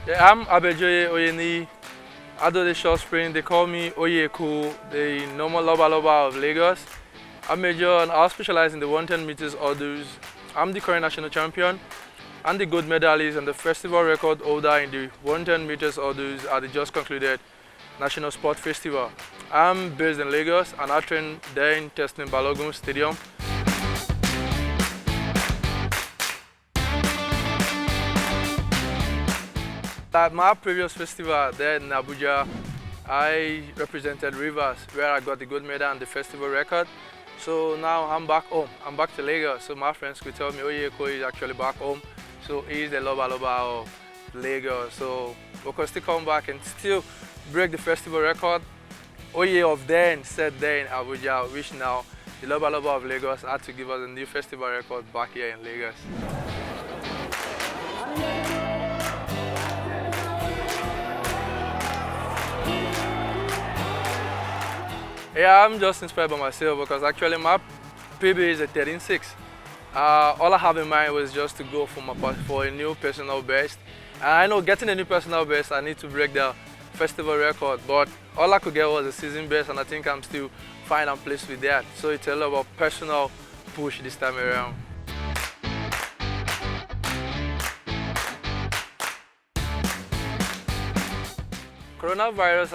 Yeah, I'm Abejoye Oyeniyi. I do the short sprint. They call me Oyeko, the normal loba loba of Lagos. I specialize in the 110 meters hurdles. I'm the current national champion. I'm the gold medalist and the festival record holder in the 110 meters hurdles at the just concluded National Sport Festival. I'm based in Lagos and I train there in Testing Balogun Stadium. At my previous festival there in Abuja, I represented Rivers, where I got the gold medal and the festival record. So now I'm back home. I'm back to Lagos. So my friends could tell me, Oyeko is actually back home. So he's the loba loba of Lagos. So we could still come back and still break the festival record. Oye of then said there in Abuja, which now the loba loba of Lagos had to give us a new festival record back here in Lagos. Yeah, I'm just inspired by myself because actually my PB is a 13.6. All I have in mind was just to go for a new personal best. And I know getting a new personal best, I need to break the festival record, but all I could get was a season best, and I think I'm still fine and pleased with that. So it's a lot about personal push this time around. Coronavirus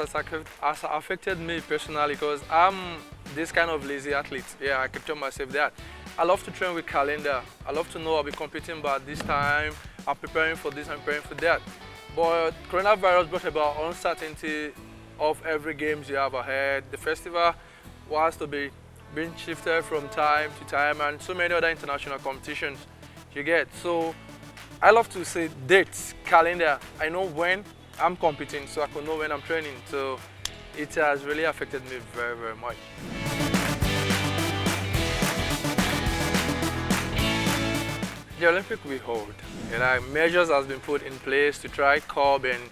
has affected me personally because I'm this kind of lazy athlete. Yeah, I keep telling myself that. I love to train with calendar. I love to know I'll be competing by this time. I'm preparing for this, I'm preparing for that. But coronavirus brought about uncertainty of every games you have ahead. The festival was to be being shifted from time to time and so many other international competitions you get. So I love to say dates, calendar. I know when I'm competing, so I can know when I'm training. So it has really affected me very, very much. The Olympic we hold, measures has been put in place to try curb and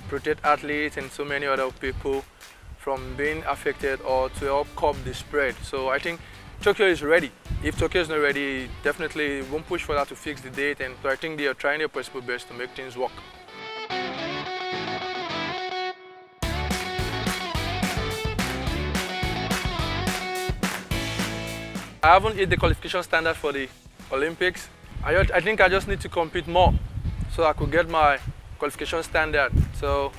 protect athletes and so many other people from being affected or to help curb the spread. So I think Tokyo is ready. If Tokyo is not ready, definitely won't push for that to fix the date, and so I think they are trying their possible best to make things work. I haven't hit the qualification standard for the Olympics. I think I just need to compete more so I could get my qualification standard. So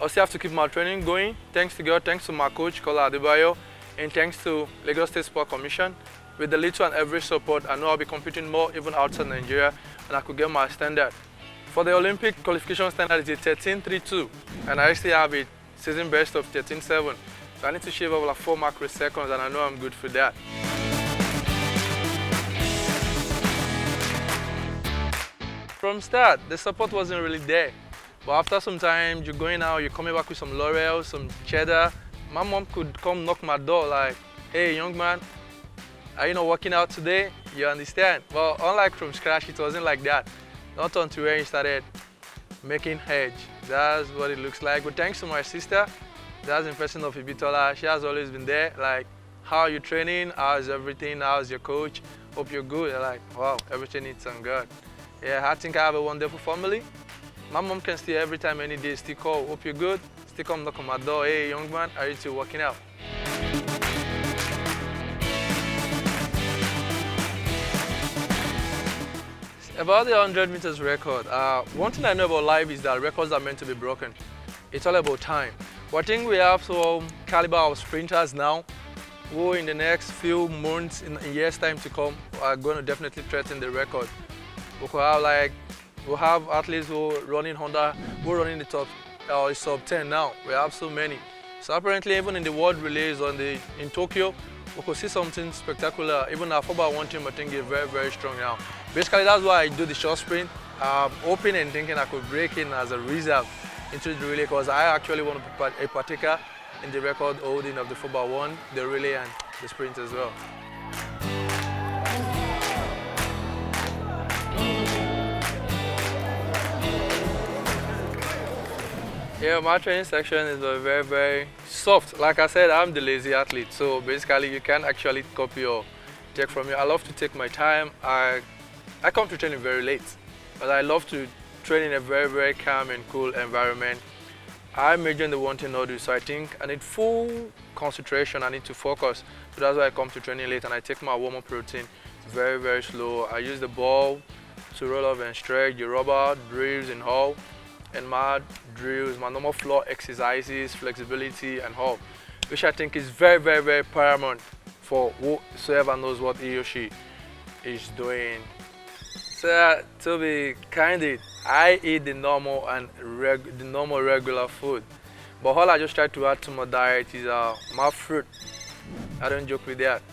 I'll still have to keep my training going. Thanks to God, thanks to my coach, Abejoye, and thanks to Lagos State Sport Commission. With the little and every support, I know I'll be competing more even outside Nigeria, and I could get my standard. For the Olympic qualification standard, it's a 13.32, and I actually have a season best of 13.7. So I need to shave off like 4 macro seconds, and I know I'm good for that. From start, the support wasn't really there. But after some time, you're going out, you're coming back with some laurels, some cheddar. My mom could come knock my door like, hey, young man, are you not working out today? You understand? Well, unlike from scratch, it wasn't like that. Not until when you started making hedge. That's what it looks like. But thanks to my sister, that's in person of Ibitola. She has always been there. Like, how are you training? How's everything? How's your coach? Hope you're good. They're like, wow, everything is on God. Yeah, I think I have a wonderful family. My mom can still every time, any day, still call, hope you're good. Still come knock on my door, hey young man, are you still working out? About the 100 meters record, one thing I know about life is that records are meant to be broken. It's all about time. But I think we have some caliber of sprinters now who in the next few months, in a year's time to come, are going to definitely threaten the record. We have athletes who are running the top sub 10 now. We have so many. So apparently even in the world relays in Tokyo, we could see something spectacular. Even our 4x1 team, I think, is very, very strong now. Basically, that's why I do the short sprint. I'm hoping and thinking I could break in as a reserve into the relay because I actually want to be a partaker in the record holding of the 4x1, the relay and the sprint as well. Yeah, my training section is very, very soft. Like I said, I'm the lazy athlete, so basically you can't actually copy or take from me. I love to take my time. I come to training very late, but I love to train in a very, very calm and cool environment. I major in the one thing noodles, so I think I need full concentration, I need to focus. So that's why I come to training late and I take my warm-up routine very, very slow. I use the ball to roll off and stretch, the rubber, drills and all, and my drills, my normal floor exercises, flexibility and all, which I think is very, very, very paramount for whoever knows what he or she is doing. So to be candid, I eat the normal and regular food, but all I just try to add to my diet is my fruit. I don't joke with that,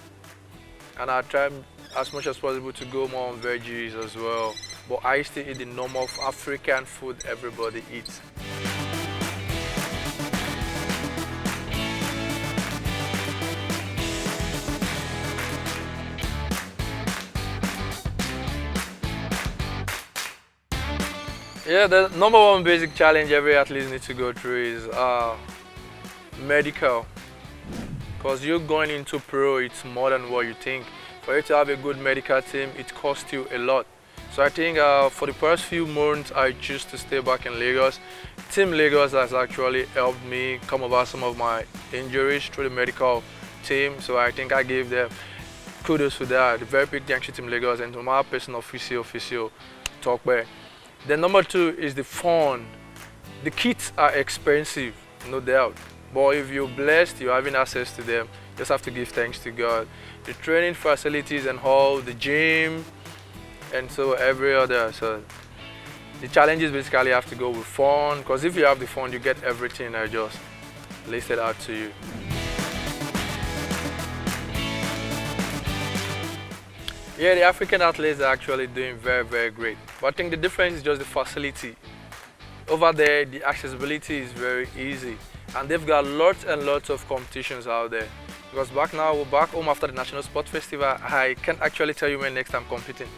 and I try as much as possible to go more on veggies as well. But I still eat the normal African food everybody eats. Yeah, the number one basic challenge every athlete needs to go through is medical. Because you're going into pro, it's more than what you think. For you to have a good medical team, it costs you a lot. So I think for the past few months, I choose to stay back in Lagos. Team Lagos has actually helped me come over some of my injuries through the medical team. So I think I gave them kudos for that. The very big thanks to Team Lagos and to my personal physio talk back. Then number two is the fun. The kits are expensive, no doubt. But if you're blessed, you're having access to them, you just have to give thanks to God. The training facilities and all, the gym, and so every other. So the challenges basically have to go with fun, because if you have the fun, you get everything I just listed out to you. Yeah, the African athletes are actually doing very, very great. But I think the difference is just the facility. Over there, the accessibility is very easy. And they've got lots and lots of competitions out there. Because back home after the National Sport Festival, I can't actually tell you when next I'm competing.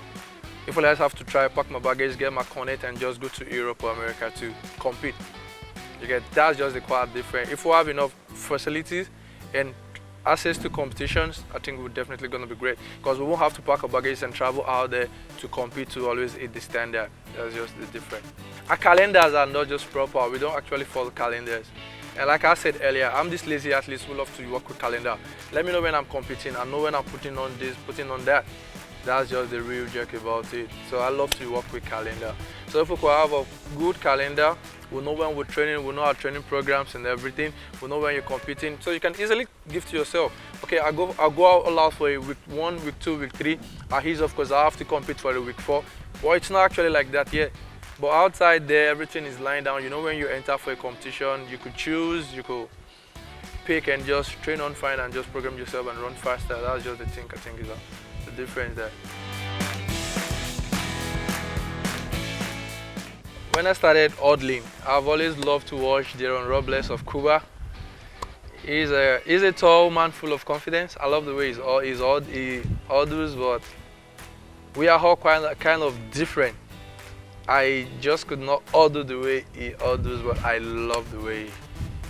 If I have to try, pack my baggage, get my connect, and just go to Europe or America to compete. That's just the quite different. If we have enough facilities and access to competitions, I think we're definitely going to be great, because we won't have to pack our baggage and travel out there to compete to always hit the standard. That's just the difference. Our calendars are not just proper. We don't actually follow calendars. And like I said earlier, I'm this lazy athlete who loves to work with calendar. Let me know when I'm competing. I know when I'm putting on this, putting on that. That's just the real joke about it. So I love to work with calendar. So if we could have a good calendar, we know when we're training, we know our training programs and everything, we know when you're competing. So you can easily give to yourself, okay, I'll go all out for a week 1, week 2, week 3. I ease off because I have to compete for a week 4. Well, it's not actually like that yet. But outside there, everything is lying down. You know, when you enter for a competition, you could choose, you could pick and just train on fine and just program yourself and run faster. That's just the thing I think is the difference there. When I started hurdling, I've always loved to watch Darren Robles of Cuba. He's a tall man full of confidence. I love the way he hurdles, but we are all kind of different. I just could not hurdle the way he hurdles, but I love the way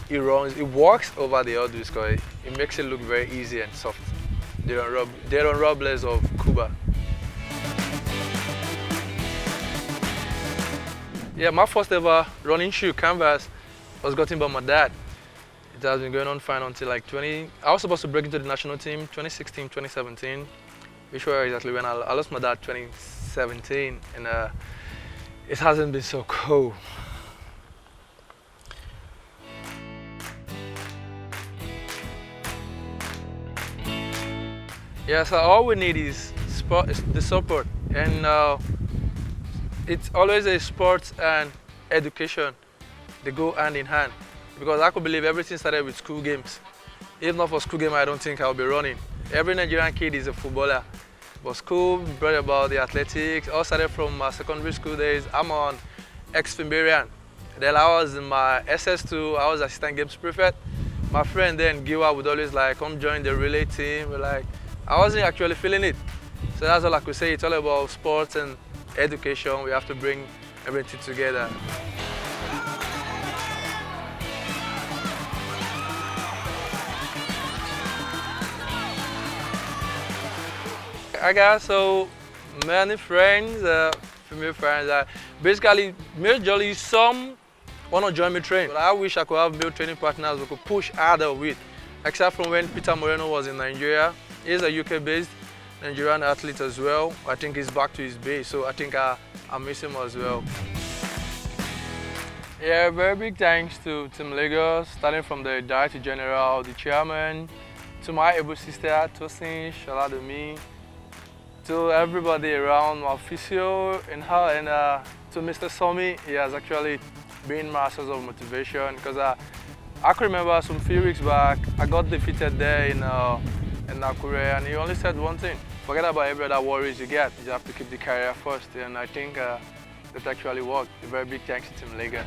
he runs. He walks over the hurdles because it makes it look very easy and soft. Darren Robles of Cuba. Yeah, my first ever running shoe canvas was gotten by my dad. It has been going on fine until like I was supposed to break into the national team 2016, 2017, which were exactly when I lost my dad 2017, and it hasn't been so cool. Yeah, so all we need is the support, and it's always a sports and education. They go hand in hand, because I could believe everything started with school games. If not for school game, I don't think I'll be running. Every Nigerian kid is a footballer, but school brought about the athletics. All started from my secondary school days. I'm on ex-Fimbarian. Then I was in my SS2, I was assistant games prefect. My friend then, Giwa, would always like, come join the relay team. We're like, I wasn't actually feeling it. So that's all I could say. It's all about sports and education. We have to bring everything together. I got so many friends, female friends. Basically, majorly some want to join me train. But I wish I could have male training partners we could push harder with. Except from when Peter Moreno was in Nigeria. He's a UK-based Nigerian athlete as well. I think he's back to his base, so I think I miss him as well. Yeah, very big thanks to Team Lagos, starting from the Director General, the Chairman, to my able sister, Tosin, Shaladomi, to everybody around, my physio and her, and to Mr. Somi. He has actually been my source of motivation because I can remember some few weeks back, I got defeated there in Nakure, and he only said one thing: forget about every other worries you get, you have to keep the career first. And I think that actually worked. A very big thanks to Team Lagos.